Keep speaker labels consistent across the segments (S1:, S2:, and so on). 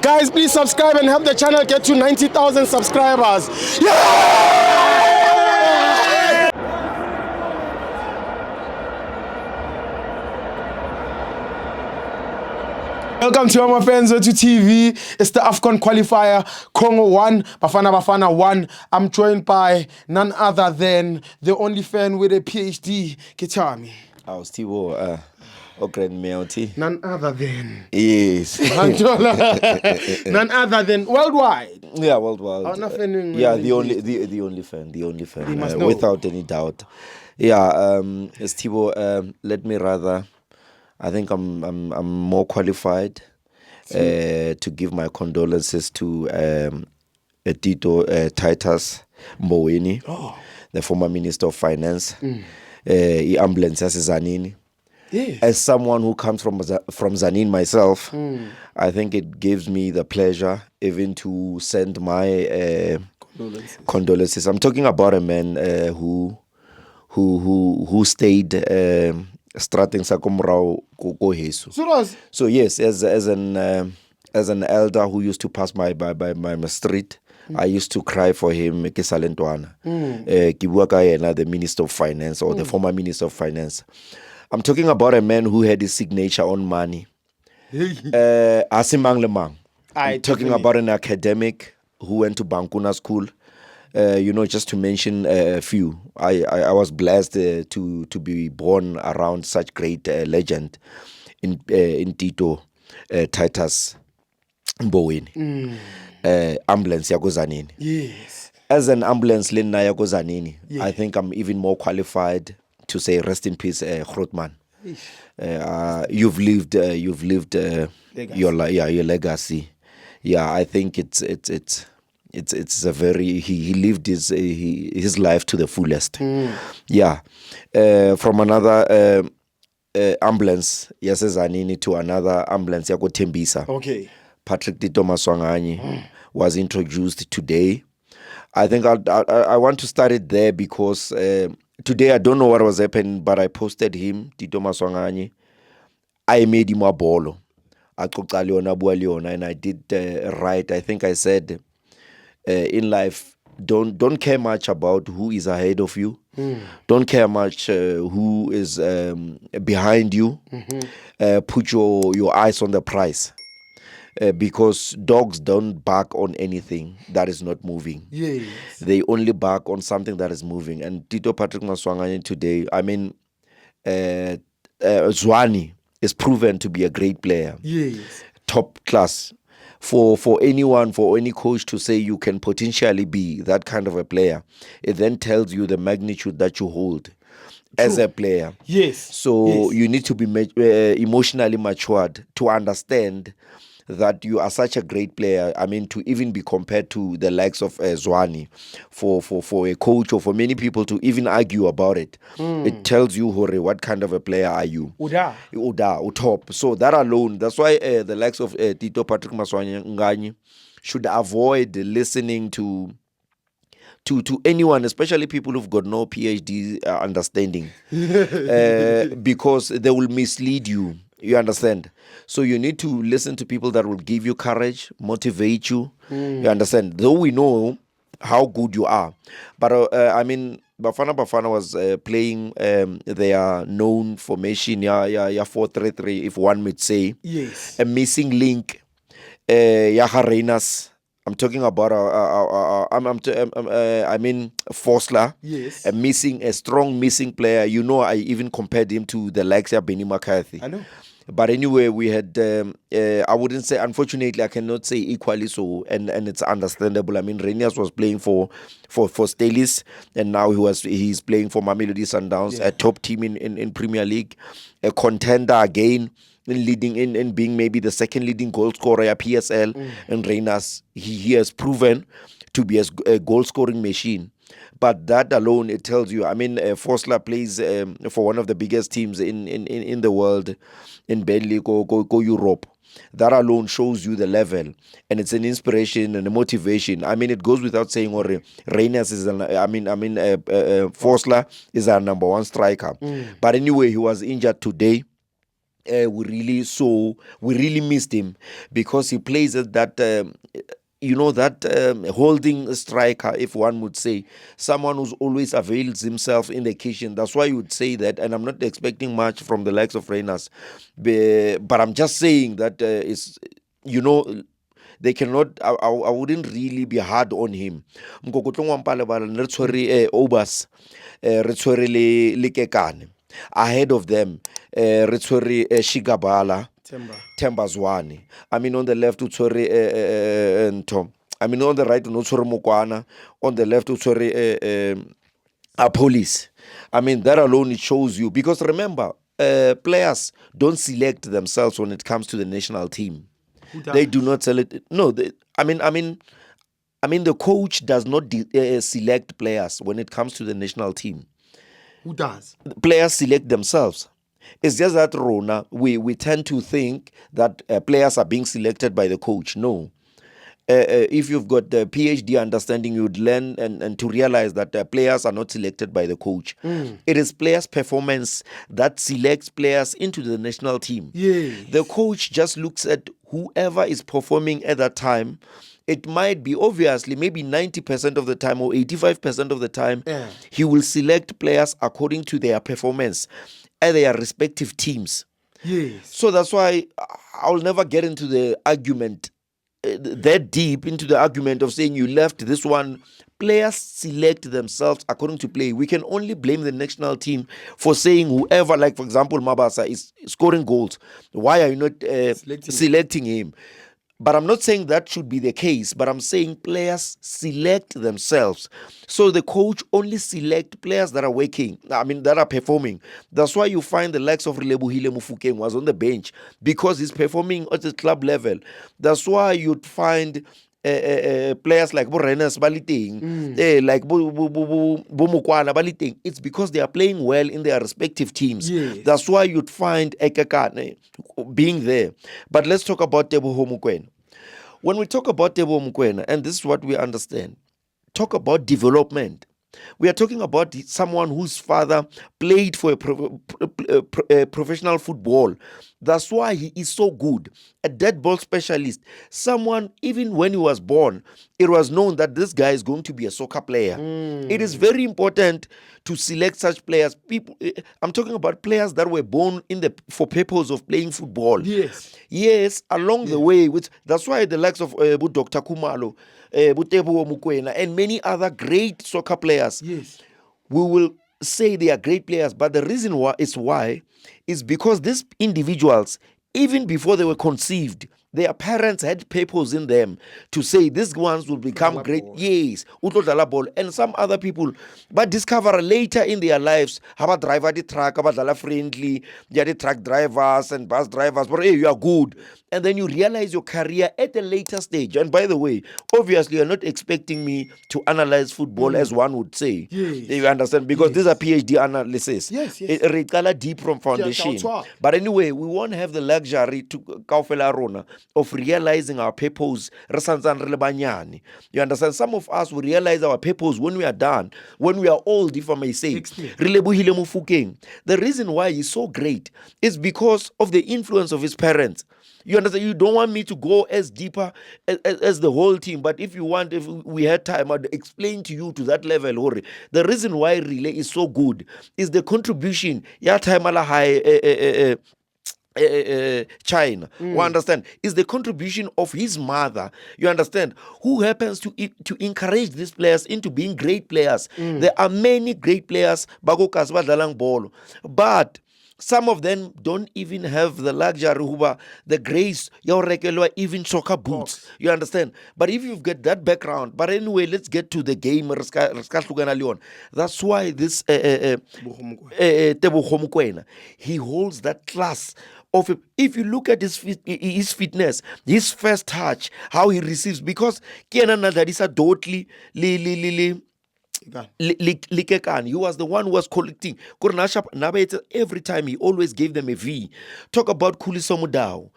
S1: Guys, please subscribe and help the channel get to 90,000 subscribers. Yeah! Welcome to my FANS Wethu TV. It's the AFCON qualifier. Congo 1, Bafana 1. I'm joined by none other than the only fan with a PhD, Kekana.
S2: Oh, Steve,
S1: None other than.
S2: Yes.
S1: None other than worldwide.
S2: Yeah, worldwide.
S1: Oh, nothing.
S2: Yeah, the only fan, without any doubt. Yeah, Steve, let me rather. I think I'm more qualified to give my condolences to Titus Mboweni, the former Minister of Finance. Ambulance Zanini.
S1: Yes.
S2: As someone who comes from Zanin myself, I think it gives me the pleasure even to send my condolences. I'm talking about a man who stayed strating sakomrao kohesu. So yes, as an elder who used to pass my street, I used to cry for him, Kisalentwana. The Minister of Finance or the former Minister of Finance. I'm talking about a man who had his signature on money. Asimang Lemang. I'm talking about an academic who went to Bankuna School. Just to mention a few. I was blessed to be born around such great legend in Titus Mboweni. Ambulance yako Zanini.
S1: Yes.
S2: As an ambulance lena yako Zanini, I think I'm even more qualified to say rest in peace, Grootman. You've lived your legacy. Yeah, I think it's a very he lived his life to the fullest. Yeah, from another ambulance Zanini to another ambulance yako Tembisa.
S1: Okay.
S2: Patrick Tito Maswanganyi was introduced today. I think I want to start it there because today I don't know what was happening, but I posted him, Tito Maswanganyi. I made him a bolo. And I did right. I think I said in life, don't care much about who is ahead of you. Don't care much who is behind you. Put your eyes on the prize. Because dogs don't bark on anything that is not moving.
S1: Yes.
S2: They only bark on something that is moving. And Tito Patrick Maswanganyi today, I mean, Zwane is proven to be a great player.
S1: Yes.
S2: Top class. For anyone, for any coach to say you can potentially be that kind of a player, it then tells you the magnitude that you hold as a player.
S1: Yes.
S2: So you need to be emotionally matured to understand that you are such a great player. I mean, to even be compared to the likes of Zwane, for a coach or for many people to even argue about it, it tells you, Hore, what kind of a player are you? Utop. So that alone, that's why the likes of Tito Patrick Maswanganyi should avoid listening to anyone, especially people who've got no PhD understanding, because they will mislead you. You understand? So you need to listen to people that will give you courage, motivate you. You understand? Though we know how good you are. But I mean, Bafana was playing their known formation, 4-3-3, if one might say.
S1: Yes.
S2: A missing link, Reina's. I'm talking about I mean Fosler.
S1: Yes.
S2: A strong missing player. You know, I even compared him to the likes of Benny McCarthy.
S1: I know.
S2: But anyway, we had I wouldn't say, unfortunately, I cannot say equally so, and it's understandable. I mean, Renias was playing for Stelis, and now he's playing for Mamelodi Sundowns, a top team in Premier League, a contender again. Leading in being maybe the second leading goal scorer at PSL, and Reynas, he has proven to be a goal scoring machine. But that alone, it tells you. I mean, Fosler plays for one of the biggest teams in the world, in Bentley, go Europe. That alone shows you the level, and it's an inspiration and a motivation. I mean, it goes without saying, or Reynas is Fosler is our number one striker. But anyway, he was injured today. we really missed him because he plays at that holding striker, if one would say, someone who's always avails himself in the kitchen. That's why you would say that, and I'm not expecting much from the likes of Reyners, but I'm just saying that they cannot. I wouldn't really be hard on him. Obas, re tshwere le Kekana. Ahead of them, re tshwere Shigabala, Temba Zwane. I mean, on the left, Tom. I mean, on the right, Mokwana. On the left, Police. I mean, that alone, it shows you. Because remember, players don't select themselves when it comes to the national team. They do not select. No, I mean, the coach does not select players when it comes to the national team.
S1: Who does?
S2: Players select themselves. It's just that, Rona, we tend to think that players are being selected by the coach. No. If you've got the PhD understanding, you'd learn and to realize that players are not selected by the coach. It is players' performance that selects players into the national team.
S1: Yes.
S2: The coach just looks at whoever is performing at that time. It might be obviously maybe 90% of the time or 85% of the time, he will select players according to their performance at their respective teams.
S1: Yes.
S2: So that's why I'll never get into the argument that deep into the argument of saying you left this one. Players select themselves according to play. We can only blame the national team for saying whoever, like for example, Mabasa is scoring goals. Why are you not selecting him? But I'm not saying that should be the case, but I'm saying players select themselves. So the coach only select players that are working, that are performing. That's why you find the likes of Relebohile Mufokeng was on the bench because he's performing at the club level. That's why you'd find players like Reyners Baliteng, like Mokwana Baliteng. It's because they are playing well in their respective teams.
S1: Yes.
S2: That's why you'd find Kekana being there. But let's talk about Teboho Mokoena. When we talk about Teboho Mokoena, and this is what we understand, talk about development. We are talking about someone whose father played for a professional football. That's why he is so good. A dead ball specialist. Someone, even when he was born, it was known that this guy is going to be a soccer player. It is very important to select such players. I'm talking about players that were born for purpose of playing football. Yes, along the way. That's why the likes of Dr. Kumalo, Teboho Mokoena, and many other great soccer players.
S1: Yes.
S2: We will say they are great players, but the reason why is because these individuals, even before they were conceived, their parents had purpose in them to say these ones will become great. Yes, utodlala ball. And some other people, but discover later in their lives, how about driver the truck, about friendly, they are the truck drivers and bus drivers, but hey, you are good. And then you realize your career at a later stage. And by the way, obviously, you're not expecting me to analyze football as one would say.
S1: Yes.
S2: You understand? Because these are PhD analysis.
S1: Yes.
S2: It color deep from foundation. But anyway, we won't have the luxury to kaufela rona of realizing our purpose. You understand? Some of us will realize our purpose when we are done, when we are old, if I may say. The reason why he's so great is because of the influence of his parents. You understand? You don't want me to go as deeper as the whole team, but if we had time, I'd explain to you to that level. The reason why Relay is so good is the contribution. China, you understand, is the contribution of his mother, you understand, who happens to encourage these players into being great players. There are many great players, but some of them don't even have the luxury, the grace, even soccer boots. You understand? But if you've got that background, but anyway, let's get to the game. That's why this Teboho Mokoena, he holds that class of if you look at his fitness, his first touch, how he receives, because Kekana that is a dotly Kekana, he was the one who was collecting. Every time he always gave them a V. Talk about Khuliso Mudau,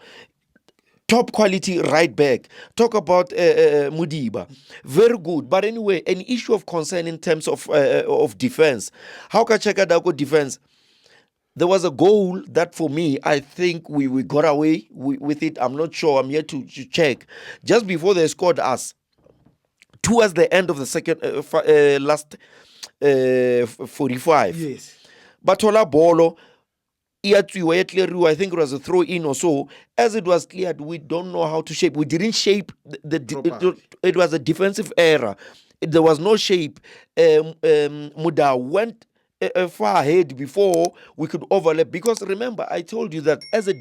S2: top quality right back. Talk about Mudiba, very good. But anyway, an issue of concern in terms of defense. How can Chekadako defense? there was a goal that for me, I think we got away with it. I'm not sure. I'm yet to check. Just before they scored us, towards the end of the second last 45.
S1: Yes.
S2: Batola bolo, I think it was a throw in or so. As it was cleared, we don't know how to shape. We didn't shape it was a defensive error. There was no shape. Muda went far ahead before we could overlap. Because remember, I told you that as a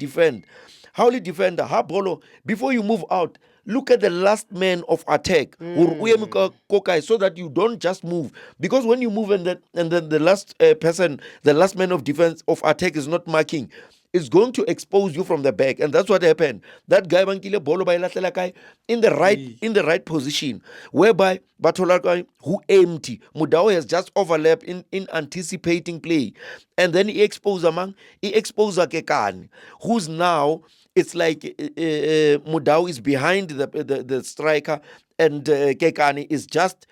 S2: Howly defender, Habolo, before you move out, look at the last man of attack, so that you don't just move. Because when you move and then the last person, the last man of defense of attack is not marking, it's going to expose you from the back, and that's what happened. That guy bankile bolo by Latelakai in the right position, whereby Batolakai who empty Mudao has just overlapped in anticipating play, and then he exposed Kekana, who's now. It's like Mudao is behind the striker, and Kekani is just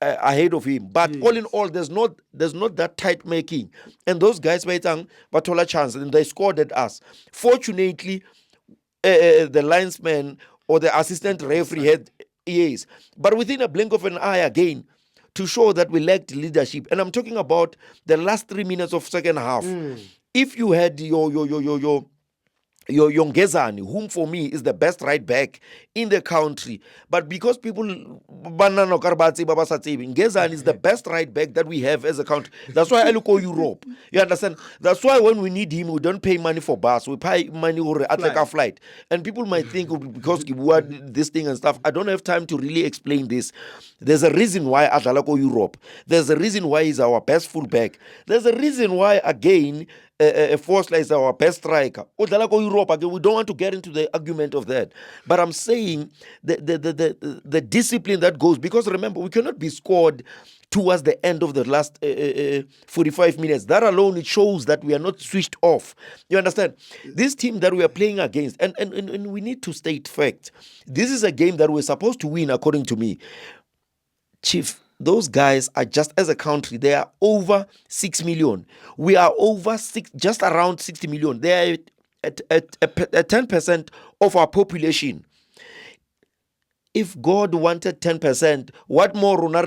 S2: ahead of him. But all in all, there's not that tight making. And those guys batola chance and they scored at us. Fortunately, the linesman or the assistant referee had yes. But within a blink of an eye again, to show that we lacked leadership. And I'm talking about the last 3 minutes of second half. If you had your Ngezana, whom for me is the best right back in the country, but because people Ngezana is the best right back that we have as a country. That's why I look at Europe. You understand? That's why when we need him, we don't pay money for bus. We pay money for a flight. And people might think because this thing and stuff, I don't have time to really explain this. There's a reason why Adalako Europe. There's a reason why he's our best fullback. There's a reason why again. Force is our best striker. We don't want to get into the argument of that. But I'm saying the discipline that goes, because remember, we cannot be scored towards the end of the last 45 minutes. That alone, it shows that we are not switched off. You understand? This team that we are playing against, and we need to state fact. This is a game that we're supposed to win, according to me. Chief, those guys are just, as a country, they are over 6 million. We are over just around 60 million. They are at 10% of our population. If God wanted 10%, what more? Almost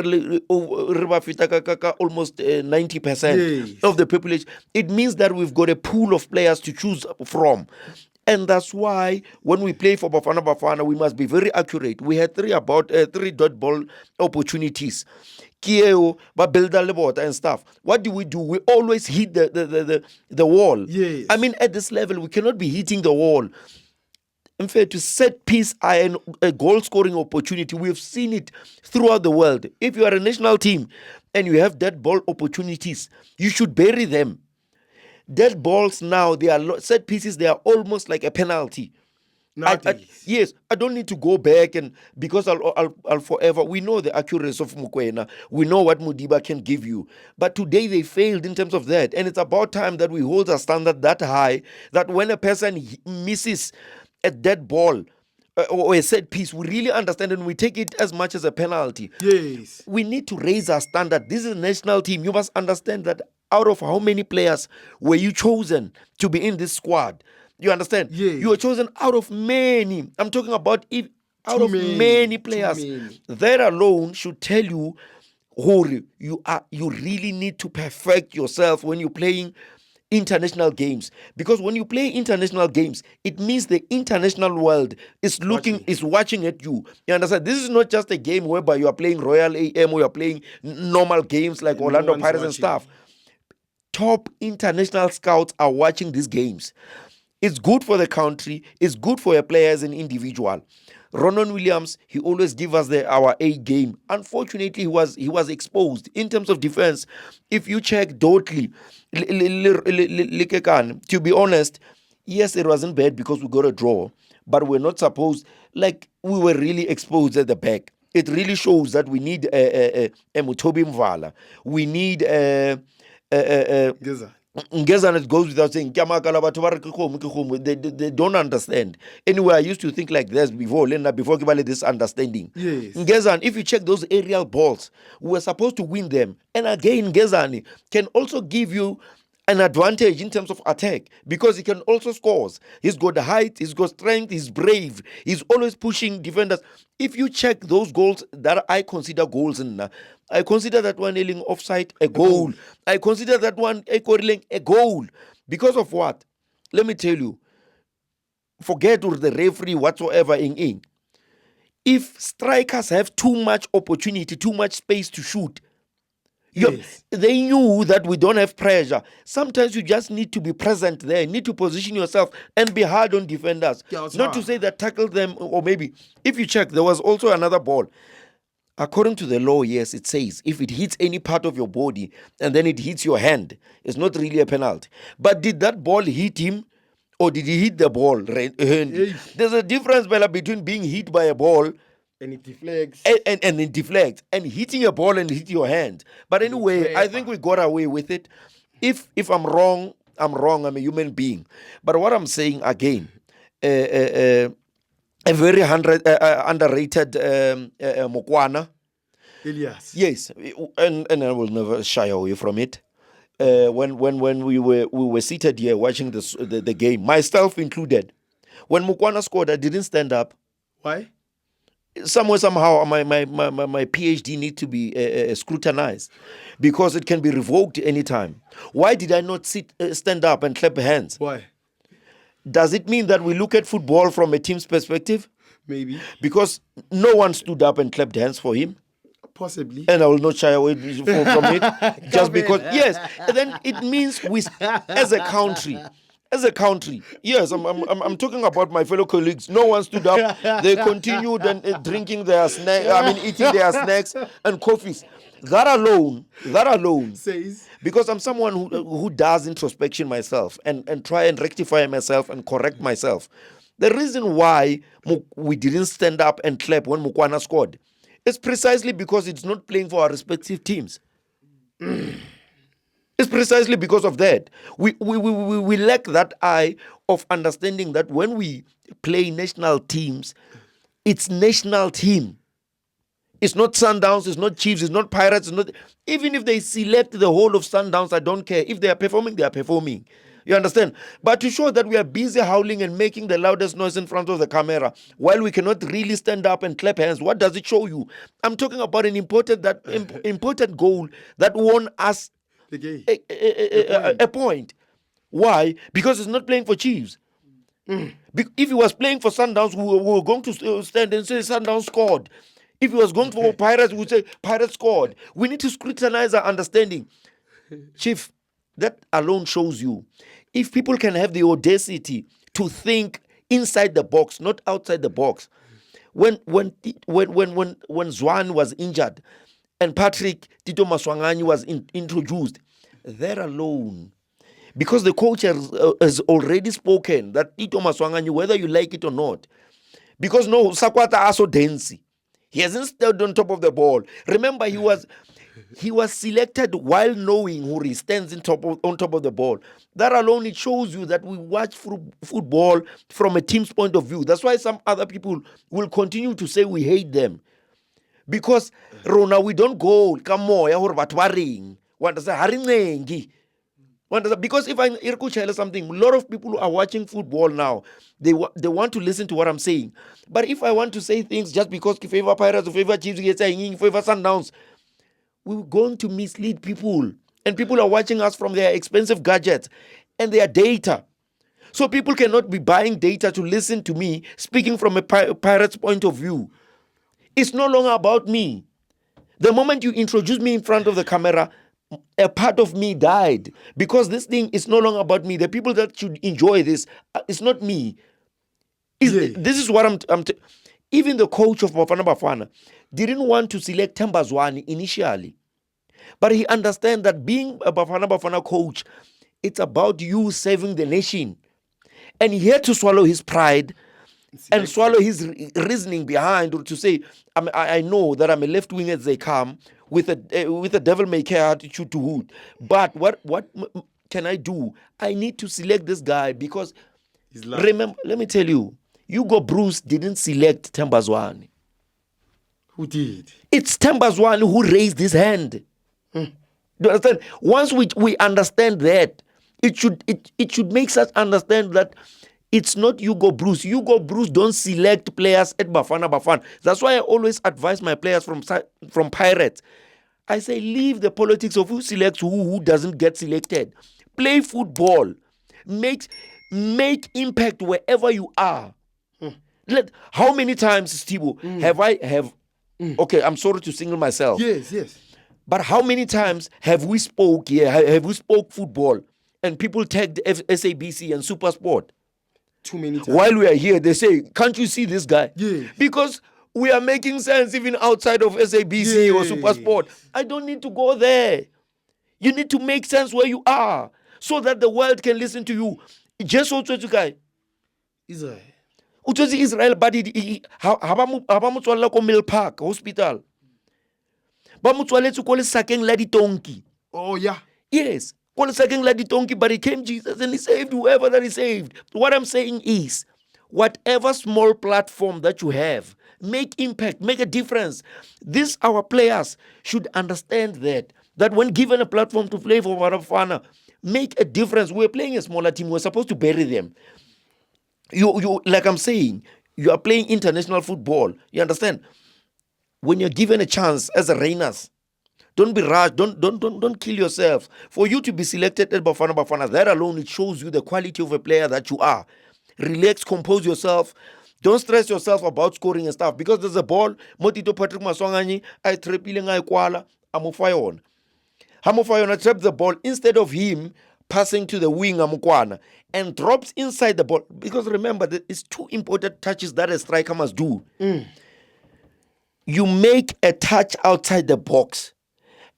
S2: 90% of the population. It means that we've got a pool of players to choose from. And that's why when we play for Bafana, we must be very accurate. We had three dot ball opportunities. Kieo, Babelda and stuff. What do? We always hit the wall.
S1: Yes.
S2: I mean, at this level, we cannot be hitting the wall. In fact, to set piece and a goal scoring opportunity, we've seen it throughout the world. If you are a national team and you have dead ball opportunities, you should bury them. Dead balls now, they are set pieces, they are almost like a penalty. Yes, I don't need to go back and because I'll forever. We know the accuracy of Mokoena. We know what Mudiba can give you. But today they failed in terms of that. And it's about time that we hold a standard that high that when a person misses a dead ball or a set piece, we really understand and we take it as much as a penalty.
S1: Yes.
S2: We need to raise our standard. This is a national team. You must understand that out of how many players were you chosen to be in this squad? You understand?
S1: Yes.
S2: You were chosen out of many. I'm talking about many players. That alone should tell you who you are. You really need to perfect yourself when you're playing international games, because when you play international games, it means the international world is watching at you. You understand? This is not just a game whereby you are playing Royal AM or you are playing normal games like Orlando Pirates and stuff. Top international scouts are watching these games. It's good for the country. It's good for a player as an individual. Ronan Williams, he always give us our A game. Unfortunately, he was exposed in terms of defense. If you check Dotley, to be honest, yes, it wasn't bad because we got a draw, but we're not supposed, like, we were really exposed at the back. It really shows that we need a Mutobi Mvala. We need Ngezana, it goes without saying, they don't understand. Anyway, I used to think like this before this understanding.
S1: Yes.
S2: Ngezana, if you check those aerial balls, we were supposed to win them. And again, Ngezana can also give you an advantage in terms of attack because he can also score. He's got the height, he's got strength, he's brave, he's always pushing defenders. If you check those goals that I consider goals, I consider that one ailing offside a goal. I consider that one a goal. Because of what? Let me tell you. Forget the referee whatsoever in. If strikers have too much opportunity, too much space to shoot,
S1: Yes.
S2: they knew that we don't have pressure. Sometimes you just need to be present there, need to position yourself and be hard on defenders. Not to say that tackle them, or maybe if you check, there was also another ball. According to the law, yes, it says if it hits any part of your body and then it hits your hand, it's not really a penalty. But did that ball hit him? Or did he hit the ball? There's a difference between being hit by a ball
S1: and it deflects
S2: and it deflects and hitting a ball and hit your hand. But anyway, I think we got away with it. If I'm wrong, I'm wrong. I'm a human being. But what I'm saying again, a very underrated Mokwana.
S1: Elias.
S2: Yes, and I will never shy away from it. When we were seated here watching the game, myself included, when Mukwana scored, I didn't stand up.
S1: Why?
S2: Somehow my PhD need to be scrutinized because it can be revoked anytime. Why did I not stand up and clap hands?
S1: Why?
S2: Does it mean that we look at football from a team's perspective?
S1: Maybe.
S2: Because no one stood up and clapped hands for him.
S1: Possibly.
S2: And I will not shy away from it just because, yes. And then it means we, as a country, yes, I'm talking about my fellow colleagues. No one stood up. They continued and drinking their eating their snacks and coffees. That alone
S1: says,
S2: because I'm someone who does introspection myself and try and rectify myself and correct myself. The reason why we didn't stand up and clap when Mukwana scored, it's precisely because it's not playing for our respective teams. It's precisely because of that. We lack that eye of understanding that when we play national teams, it's national team. It's not Sundowns, it's not Chiefs, it's not Pirates, it's not. Even if they select the whole of Sundowns, I don't care. If they are performing, they are performing. You understand? But to show that we are busy howling and making the loudest noise in front of the camera while we cannot really stand up and clap hands, what does it show you? I'm talking about an important goal that won us a point. Why? Because it's not playing for Chiefs. If he was playing for Sundowns, we were going to stand and say Sundowns scored. If he was going for Pirates, we would say Pirates scored. We need to scrutinize our understanding. Chief, that alone shows you if people can have the audacity to think inside the box, not outside the box. When Zwan was injured and Patrick Tito Maswanganyi was introduced, that alone, because the coach has already spoken that Tito Maswanganyi, whether you like it or not, because no, Sakwata also dense. He hasn't stood on top of the ball. Remember, he was selected while knowing who he stands on top of the ball. That alone, it shows you that we watch football from a team's point of view. That's why some other people will continue to say we hate them. Because Rona, we don't go, come on, because if I'm Irku something, a lot of people who are watching football now, they want to listen to what I'm saying. But if I want to say things just because you favor Pirates, you favor Chiefs, you favor Sundowns, we're going to mislead people. And people are watching us from their expensive gadgets and their data. So people cannot be buying data to listen to me speaking from a Pirates point of view. It's no longer about me. The moment you introduce me in front of the camera, a part of me died because this thing is no longer about me. The people that should enjoy this, it's not me. This is what I'm even the coach of Bafana didn't want to select Themba Zwane initially. But he understands that being a Bafana coach, it's about you saving the nation. And he had to swallow his pride and swallow his reasoning behind to say, I know that I'm a left wing as they come with a devil may care attitude to hood. But what can I do? I need to select this guy because remember, let me tell you, Hugo Bruce didn't select Themba Zwane.
S1: Who did?
S2: It's Themba Zwane who raised his hand. Do you understand? Once we understand that, it should make us understand that it's not Hugo Bruce. Hugo Bruce don't select players at Bafana. That's why I always advise my players from Pirates. I say leave the politics of who selects who doesn't get selected. Play football. Make impact wherever you are. How many times, Steve, have okay, I'm sorry to single myself.
S1: Yes.
S2: But how many times have we spoke here? Have we spoke football and people tagged SABC and SuperSport?
S1: Too many times.
S2: While we are here, they say, can't you see this guy?
S1: Yes.
S2: Because we are making sense even outside of SABC or SuperSport. I don't need to go there. You need to make sense where you are so that the world can listen to you. Just so to guy.
S1: Israel.
S2: Utsotsi Israel, but ha ba mo tswalla ko Mill Park Hospital. Ba mo tswaletse ko le sakeng la ditonki.
S1: Oh yeah.
S2: Yes. Ko le sakeng la ditonki, but he came Jesus and he saved whoever that he saved. What I'm saying is, whatever small platform that you have, make impact, make a difference. These our players should understand that when given a platform to play for Bafana, make a difference. We're playing a smaller team. We're supposed to bury them. You like I'm saying, you are playing international football. You understand? When you're given a chance as a Rainers, don't be rushed. Don't kill yourself. For you to be selected at Bafana, that alone, it shows you the quality of a player that you are. Relax, compose yourself. Don't stress yourself about scoring and stuff. Because there's a ball, Motito Patrick Maswanganyi, I trepiling I kwala, Amufayon. Hamufayon trapped the ball instead of him passing to the wing Amukwana and drops inside the ball. Because remember, it's two important touches that a striker must do. You make a touch outside the box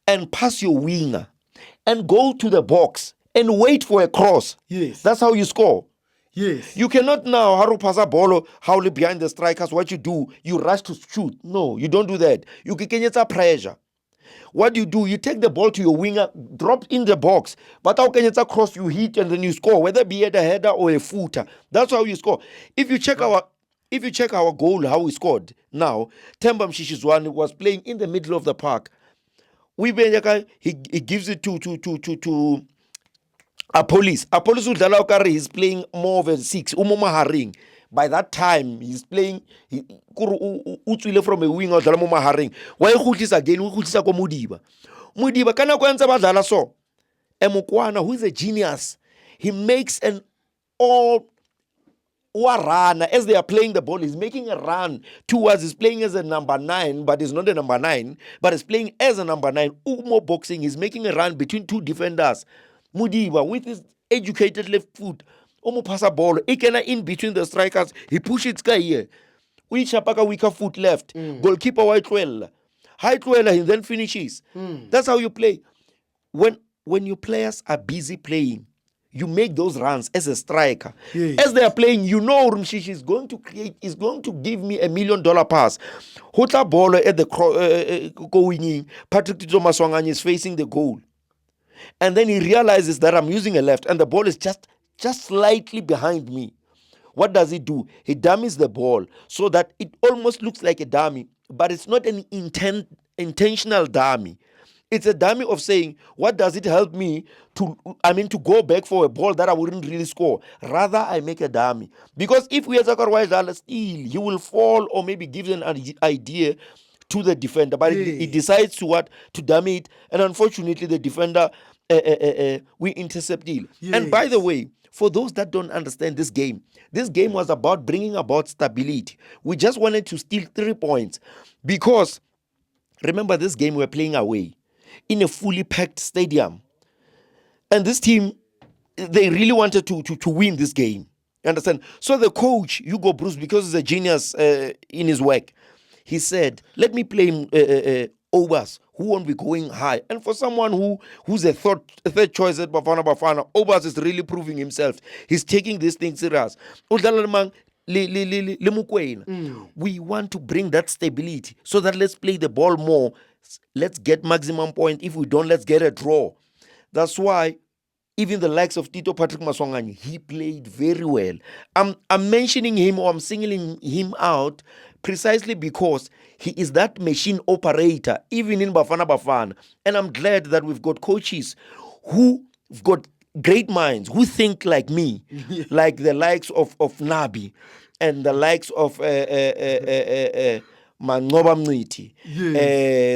S2: and pass your winger and go to the box and wait for a cross.
S1: Yes.
S2: That's how you score.
S1: Yes.
S2: You cannot now haru pasa bolo howly behind the strikers. What you do, you rush to shoot. No, you don't do that. You can pressure. What do? You take the ball to your winger, drop in the box. But how can you cross? You hit and then you score, whether it be at a header or a footer. That's how you score. If you check our goal, how we scored now, Themba Mshishizwane was playing in the middle of the park. He gives it to Apollos. Apollos Udalakari is playing more of a 6. Umoma Haring. By that time, he's playing from a wing or Dalamoma Haring. Why Hutis again? Hutis ko Mudiba. Mudiba kana kwanza badala so. Emukwana, who is a genius, he makes an all run as they are playing the ball. He's making a run towards. He's playing as a number 9, but he's not a number 9, but he's playing as a number 9. Umo boxing. He's making a run between two defenders. Mudiba with his educated left foot. Omo pass a ball. He can in between the strikers. He pushes it here. We chapaka weaker foot left. Goalkeeper White Well. High he then finishes. That's how you play. When your players are busy playing, you make those runs as a striker.
S1: Yes.
S2: As they are playing, you know Rumshish is going to give me $1 million pass. Hota ball at the going in. Patrick Maswanganyi is facing the goal. And then he realizes that I'm using a left and the ball is just slightly behind me. What does he do? He dummies the ball so that it almost looks like a dummy, but it's not an intentional dummy. It's a dummy of saying, what does it help me to go back for a ball that I wouldn't really score? Rather, I make a dummy. Because if we are still, he will fall or maybe give an idea to the defender, but he decides to dummy it, and unfortunately the defender we intercept it.
S1: Yes.
S2: And by the way, for those that don't understand this game was about bringing about stability. We just wanted to steal 3 points because remember this game we're playing away in a fully packed stadium, and this team, they really wanted to win this game. You understand? So the coach Hugo Bruce, because he's a genius in his work, he said, let me play Obas, who won't be going high. And for someone who's a third choice at Bafana, Obas is really proving himself. He's taking this thing serious. We want to bring that stability so that let's play the ball more. Let's get maximum point. If we don't, let's get a draw. That's why even the likes of Tito Patrick Maswanganyi, he played very well. I'm mentioning him or I'm singling him out precisely because he is that machine operator, even in Bafana. And I'm glad that we've got coaches who've got great minds who think like me, like the likes of Nabi and the likes of Mangoba Mniti,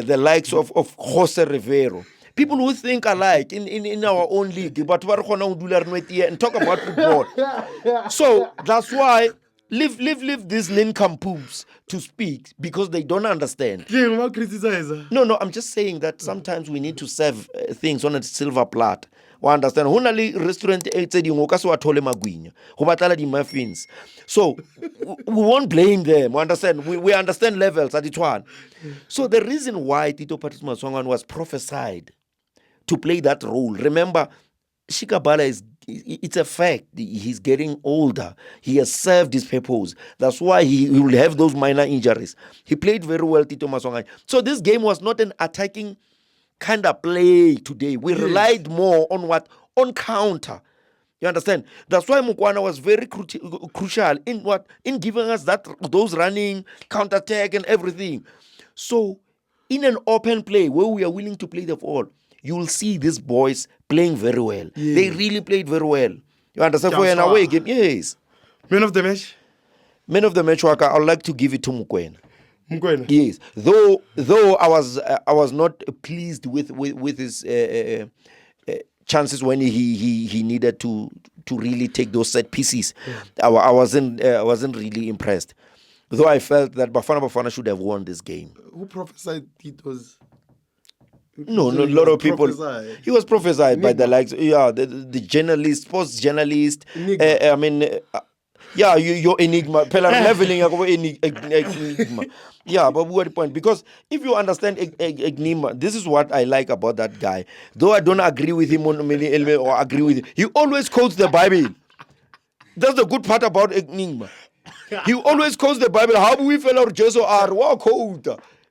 S2: the likes of Jose Rivero. People who think alike in our own league, but we're going to and talk about football. So that's why leave these nincompoops to speak because they don't understand. No, I'm just saying that sometimes we need to serve things on a silver plate. We understand. Honali restaurant muffins. So we won't blame them. We understand. We understand levels at each one. So the reason why Tito Patrice Maswangan was prophesied to play that role. Remember, Shikabala it's a fact. He's getting older. He has served his purpose. That's why he will have those minor injuries. He played very well, Tito Maswangan. So this game was not an attacking kind of play today. We relied more on what? On counter. You understand? That's why Mukwana was very crucial in what? In giving us those running, counter-attack and everything. So, in an open play where we are willing to play the ball, you will see these boys playing very well. They really played very well. You understand? For an away game, yes.
S1: Man of the match?
S2: Man of the match, I would like to give it to Mukwena. Yes, though I was not pleased with his chances when he needed to really take those set pieces. I wasn't really impressed. Though I felt that Bafana should have won this game.
S1: Who prophesied Titus?
S2: No, a lot of people. He was prophesied by the likes, the journalist, sports journalist. Your enigma. Enigma. Yeah, but what the point? Because if you understand enigma, this is what I like about that guy. Though I don't agree with him on many or agree with him, he always quotes the Bible. That's the good part about enigma. He always quotes the Bible. How we fellow Jesus are wow quote.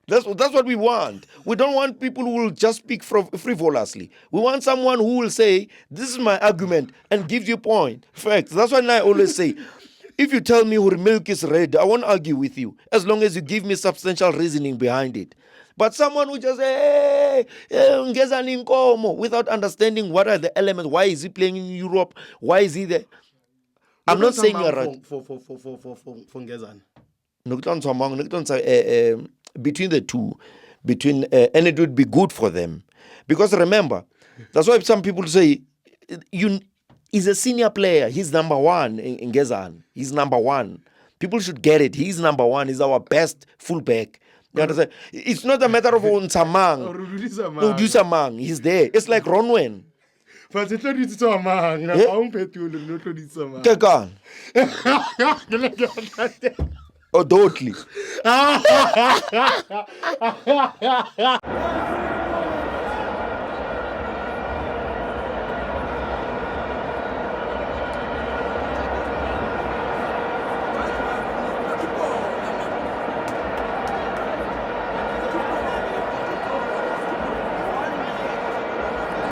S2: That's what we want. We don't want people who will just speak frivolously. We want someone who will say, this is my argument, and gives you point. Facts. That's why I always say, if you tell me your milk is red, I won't argue with you, as long as you give me substantial reasoning behind it. But someone who just say, Ngezana without understanding what are the elements, why is he playing in Europe, why is he there? I'm not saying you're right.
S1: For Ngezana.
S2: Between the two, and it would be good for them. Because remember, that's why some people say, he's a senior player. He's number one in Ngezana. He's number one. People should get it. He's number one. He's our best fullback. You understand? It's not a matter of Unsamang. He's there. It's like Ronwen.
S1: But it's not a man.
S2: Kekana. Oh, totally.